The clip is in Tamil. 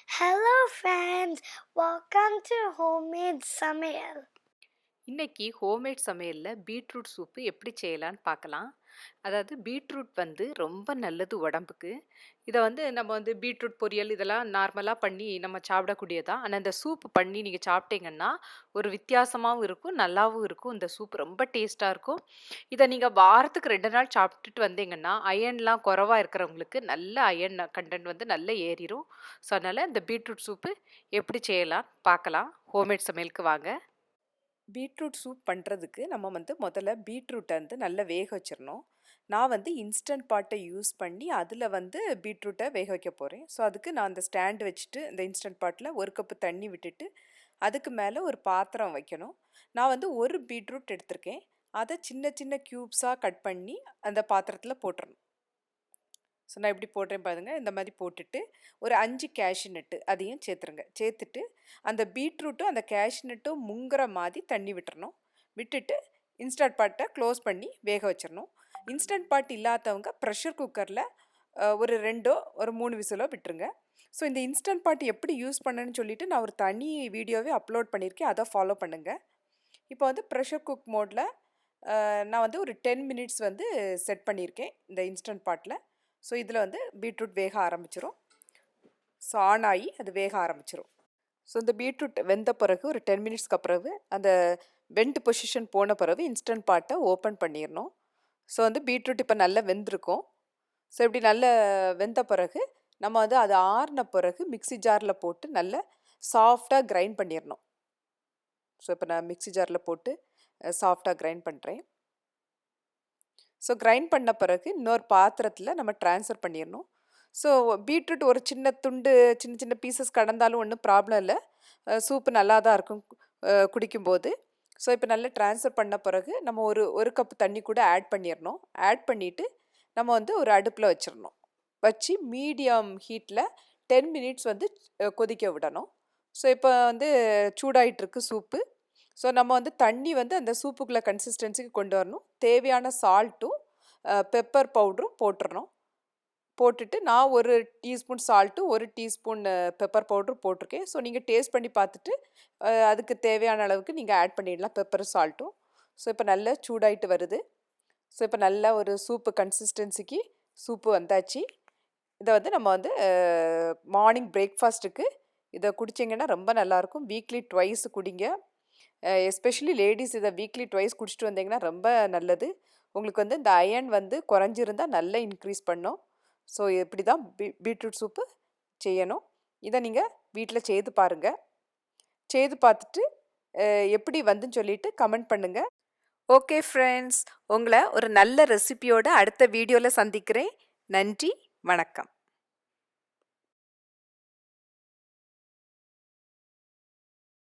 Hello friends, welcome to Homemade Samael. இன்னைக்கு ஹோம்மேட் சமையலில் பீட்ரூட் சூப்பு எப்படி செய்யலான்னு பார்க்கலாம். அதாவது பீட்ரூட் வந்து ரொம்ப நல்லது உடம்புக்கு. இதை வந்து நம்ம வந்து பீட்ரூட் பொரியல் இதெல்லாம் நார்மலாக பண்ணி நம்ம சாப்பிடக்கூடியதான். ஆனால் இந்த சூப் பண்ணி நீங்கள் சாப்பிட்டீங்கன்னா ஒரு வித்தியாசமாகவும் இருக்கும், நல்லாவும் இருக்கும். இந்த சூப் ரொம்ப டேஸ்ட்டாக இருக்கும். இதை நீங்கள் வாரத்துக்கு 2 நாள் சாப்பிட்டுட்டு வந்தீங்கன்னா அயன்லாம் குறைவாக இருக்கிறவங்களுக்கு நல்ல அயன் கண்டென்ட் வந்து நல்லா ஏறிடும். ஸோ அதனால் இந்த பீட்ரூட் சூப்பு எப்படி செய்யலாம் பார்க்கலாம். ஹோம்மேட் சமையலுக்கு வாங்க. பீட்ரூட் சூப் பண்ணுறதுக்கு நம்ம வந்து முதல்ல பீட்ரூட்டை வந்து நல்லா வேக வச்சிடணும். நான் வந்து இன்ஸ்டன்ட் பாட்டை யூஸ் பண்ணி அதில் வந்து பீட்ரூட்டை வேக வைக்க போகிறேன். ஸோ அதுக்கு நான் அந்த ஸ்டாண்டு வச்சுட்டு இந்த இன்ஸ்டன்ட் பாட்டில் 1 கப்பு தண்ணி விட்டுட்டு அதுக்கு மேலே ஒரு பாத்திரம் வைக்கணும். நான் வந்து ஒரு பீட்ரூட் எடுத்திருக்கேன். அதை சின்ன சின்ன க்யூப்ஸாக கட் பண்ணி அந்த பாத்திரத்தில் போட்டுறணும். ஸோ நான் எப்படி போடுறேன் பாருங்க. இந்த மாதிரி போட்டுட்டு ஒரு 5 கேஷ்யூ நட்டு அதையும் சேர்த்துருங்க. சேர்த்துட்டு அந்த பீட்ரூட்டும் அந்த கேஷ்யூ நட்டும் முங்குற மாதிரி தண்ணி விட்டுறணும். விட்டுட்டு இன்ஸ்டன்ட் பாட்டை க்ளோஸ் பண்ணி வேக வச்சிடணும். இன்ஸ்டன்ட் பாட் இல்லாதவங்க ப்ரெஷர் குக்கரில் ஒரு 2 ஒரு 3 விசிலோ விட்டுருங்க. ஸோ இந்த இன்ஸ்டன்ட் பாட் எப்படி யூஸ் பண்ணணும்னு சொல்லிட்டு நான் ஒரு தனி வீடியோவே அப்லோட் பண்ணியிருக்கேன். அதை ஃபாலோ பண்ணுங்கள். இப்போ வந்து ப்ரெஷர் குக் மோடில் நான் வந்து ஒரு 10 மினிட்ஸ் வந்து செட் பண்ணியிருக்கேன் இந்த இன்ஸ்டன்ட் பாட்டில். ஸோ இதில் வந்து பீட்ரூட் வேக ஆரம்பிச்சிரும். ஸோ ஆன் ஆகி அது வேக ஆரம்பிச்சிரும். ஸோ இந்த பீட்ரூட் வெந்த பிறகு ஒரு 10 மினிட்ஸ்க்கு அப்புறம் அந்த வெண்ட் பொசிஷன் போன பிறகு இன்ஸ்டன்ட் பாட்டை ஓப்பன் பண்ணிடணும். ஸோ வந்து பீட்ரூட் இப்போ நல்லா வெந்திருக்கும். ஸோ இப்படி நல்ல வெந்த பிறகு நம்ம வந்து அது ஆறின பிறகு மிக்ஸி ஜாரில் போட்டு நல்லா சாஃப்டாக கிரைண்ட் பண்ணிடணும். ஸோ இப்போ நான் மிக்ஸி ஜாரில் போட்டு சாஃப்டாக கிரைண்ட் பண்ணுறேன். ஸோ கிரைண்ட் பண்ண பிறகு இன்னொரு பாத்திரத்தில் நம்ம ட்ரான்ஸ்ஃபர் பண்ணிடணும். ஸோ பீட்ரூட் ஒரு சின்ன துண்டு சின்ன சின்ன பீசஸ் கடந்தாலும் ஒன்றும் ப்ராப்ளம் இல்லை. சூப்பு நல்லா தான் இருக்கும் குடிக்கும்போது. ஸோ இப்போ நல்லா ட்ரான்ஸ்ஃபர் பண்ண பிறகு நம்ம ஒரு கப்பு தண்ணி கூட ஆட் பண்ணிடணும். ஆட் பண்ணிவிட்டு நம்ம வந்து ஒரு அடுப்பில் வச்சிடணும். வச்சு மீடியம் ஹீட்டில் 10 மினிட்ஸ் வந்து கொதிக்க விடணும். ஸோ இப்போ வந்து சூடாயிட்டிருக்கு சூப்பு. ஸோ நம்ம வந்து தண்ணி வந்து அந்த சூப்புக்குள்ள கன்சிஸ்டன்சிக்கு கொண்டு வரணும். தேவையான சால்ட்டும் பெப்பர் பவுடரும் போட்டுறணும். போட்டுட்டு நான் ஒரு டீஸ்பூன் சால்ட்டு ஒரு டீஸ்பூன் பெப்பர் பவுடரும் போட்டிருக்கேன். ஸோ நீங்கள் டேஸ்ட் பண்ணி பார்த்துட்டு அதுக்கு தேவையான அளவுக்கு நீங்கள் ஆட் பண்ணிடலாம் பெப்பரும் சால்ட்டும். ஸோ இப்போ நல்லா சூடாயிட்டு வருது. ஸோ இப்போ நல்லா ஒரு சூப்பு கன்சிஸ்டன்சிக்கு சூப்பு வந்தாச்சு. இதை வந்து நம்ம வந்து மார்னிங் பிரேக்ஃபாஸ்ட்டுக்கு இதை குடிச்சிங்கன்னா ரொம்ப நல்லாயிருக்கும். வீக்லி ட்வைஸ் குடிங்க. எஸ்பெஷலி லேடிஸ் இதை வீக்லி ட்வைஸ் குடிச்சிட்டு வந்தீங்கன்னா ரொம்ப நல்லது. உங்களுக்கு வந்து இந்த அயன் வந்து குறைஞ்சிருந்தால் நல்லா இன்க்ரீஸ் பண்ணும். ஸோ இப்படி தான் பீட்ரூட் சூப்பு செய்யணும். இதை நீங்கள் வீட்டில் செய்து பாருங்கள். செய்து பார்த்துட்டு எப்படி வந்துன்னு சொல்லிட்டு கமெண்ட் பண்ணுங்கள். ஓகே ஃப்ரெண்ட்ஸ், உங்களை ஒரு நல்ல ரெசிபியோட அடுத்த வீடியோவில் சந்திக்கிறேன். நன்றி, வணக்கம்.